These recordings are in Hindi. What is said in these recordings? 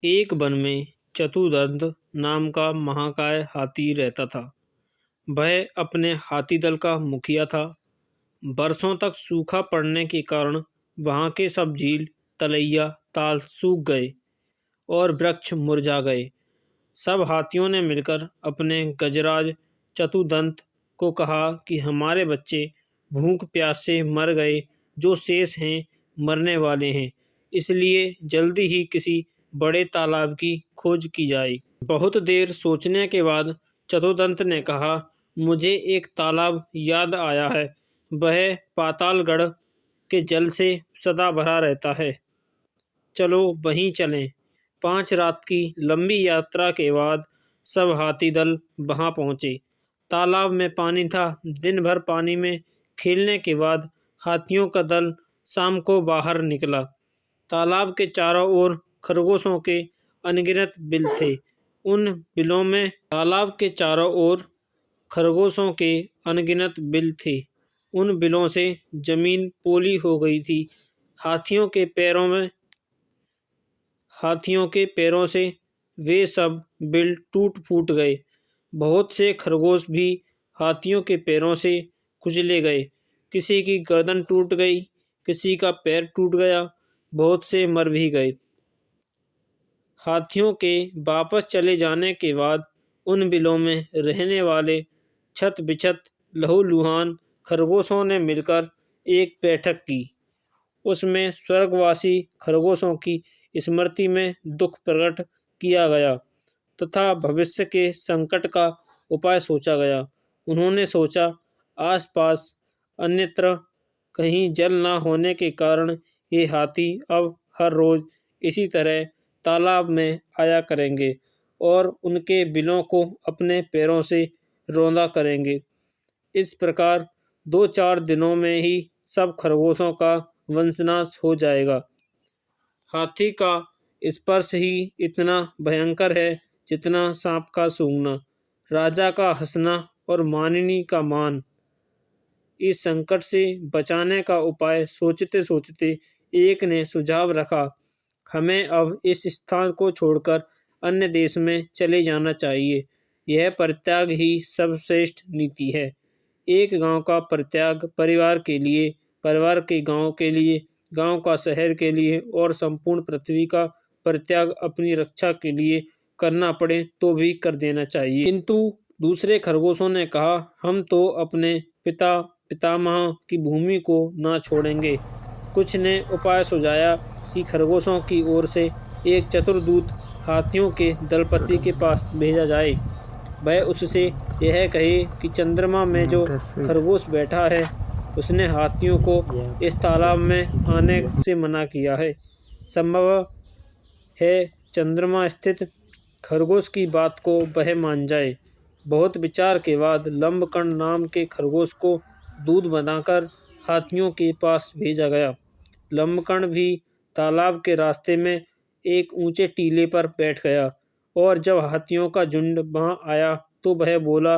एक वन में चतुदंत नाम का महाकाय हाथी रहता था। वह अपने हाथी दल का मुखिया था। बरसों तक सूखा पड़ने के कारण वहाँ के सब झील, तलैया, ताल सूख गए और वृक्ष मुरझा गए। सब हाथियों ने मिलकर अपने गजराज चतुदंत को कहा कि हमारे बच्चे भूख प्यास से मर गए, जो शेष हैं मरने वाले हैं, इसलिए जल्दी ही किसी बड़े तालाब की खोज की जाए। बहुत देर सोचने के बाद चतुदंत ने कहा, मुझे एक तालाब याद आया है। वह पातालगढ़ के जल से सदा भरा रहता है। चलो वहीं चलें। 5 रात की लंबी यात्रा के बाद सब हाथी दल वहां पहुंचे। तालाब में पानी था। दिन भर पानी में खेलने के बाद हाथियों का दल शाम को बाहर निकला। तालाब के चारों ओर खरगोशों के अनगिनत बिल थे। उन बिलों में तालाब के चारों ओर खरगोशों के अनगिनत बिल थे। उन बिलों से जमीन पोली हो गई थी। हाथियों के पैरों से वे सब बिल टूट फूट गए। बहुत से खरगोश भी हाथियों के पैरों से कुचले गए। किसी की गर्दन टूट गई, किसी का पैर टूट गया, बहुत से मर भी गए। हाथियों के वापस चले जाने के बाद उन बिलों में रहने वाले छत बिछत लहूलुहान खरगोशों ने मिलकर एक बैठक की। उसमें स्वर्गवासी खरगोशों की स्मृति में दुख प्रकट किया गया तथा भविष्य के संकट का उपाय सोचा गया। उन्होंने सोचा, आसपास अन्यत्र कहीं जल न होने के कारण ये हाथी अब हर रोज इसी तरह तालाब में आया करेंगे और उनके बिलों को अपने पैरों से रौंदा करेंगे। इस प्रकार 2-4 दिनों में ही सब खरगोशों का वंशनाश हो जाएगा। हाथी का स्पर्श ही इतना भयंकर है जितना सांप का सूंघना, राजा का हंसना और मानिनी का मान। इस संकट से बचाने का उपाय सोचते सोचते एक ने सुझाव रखा, हमें अब इस स्थान को छोड़कर अन्य देश में चले जाना चाहिए। यह परित्याग ही सर्वश्रेष्ठ नीति है। एक गांव का परित्याग परिवार के लिए, परिवार के गांव के लिए, गांव का शहर के लिए और संपूर्ण पृथ्वी का परित्याग अपनी रक्षा के लिए करना पड़े तो भी कर देना चाहिए। किंतु दूसरे खरगोशों ने कहा, हम तो अपने पिता पितामह की भूमि को ना छोड़ेंगे। कुछ ने उपाय सुझाया कि खरगोशों की ओर से एक चतुर हाथियों के दलपति के पास भेजा जाए। वह उससे यह कहे कि चंद्रमा में जो खरगोश बैठा है उसने हाथियों को इस तालाब में आने से मना किया है। संभव है चंद्रमा स्थित खरगोश की बात को वह मान जाए। बहुत विचार के बाद लंबकर्ण नाम के खरगोश को दूध बनाकर हाथियों के पास भेजा गया। लंबकर्ण भी तालाब के रास्ते में एक ऊंचे टीले पर बैठ गया और जब हाथियों का झुंड वहां आया तो वह बोला,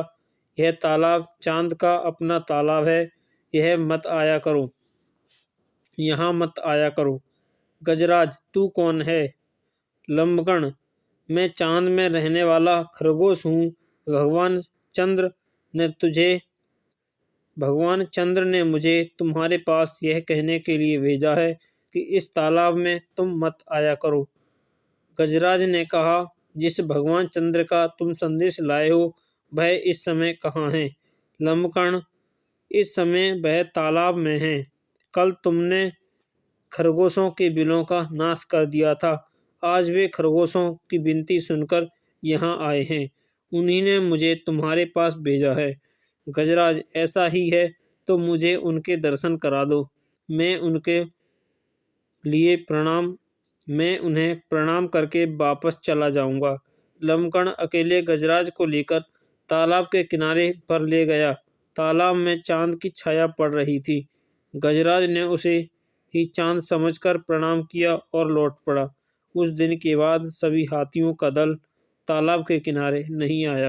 यह तालाब चांद का अपना तालाब है, यहाँ मत आया करो। गजराज, तू कौन है? लंबकर्ण, मैं चांद में रहने वाला खरगोश हूँ। भगवान चंद्र ने मुझे तुम्हारे पास यह कहने के लिए भेजा है कि इस तालाब में तुम मत आया करो। गजराज ने कहा, जिस भगवान चंद्र का तुम संदेश लाए हो वह इस समय कहाँ है? लंबकर्ण, इस समय वह तालाब में है। कल तुमने खरगोशों के बिलों का नाश कर दिया था। आज वे खरगोशों की विनती सुनकर यहाँ आए हैं। उन्हीं ने मुझे तुम्हारे पास भेजा है। गजराज, ऐसा ही है तो मुझे उनके दर्शन करा दो। मैं उन्हें प्रणाम करके वापस चला जाऊंगा। लंबकर्ण अकेले गजराज को लेकर तालाब के किनारे पर ले गया। तालाब में चांद की छाया पड़ रही थी। गजराज ने उसे ही चांद समझकर प्रणाम किया और लौट पड़ा। उस दिन के बाद सभी हाथियों का दल तालाब के किनारे नहीं आया।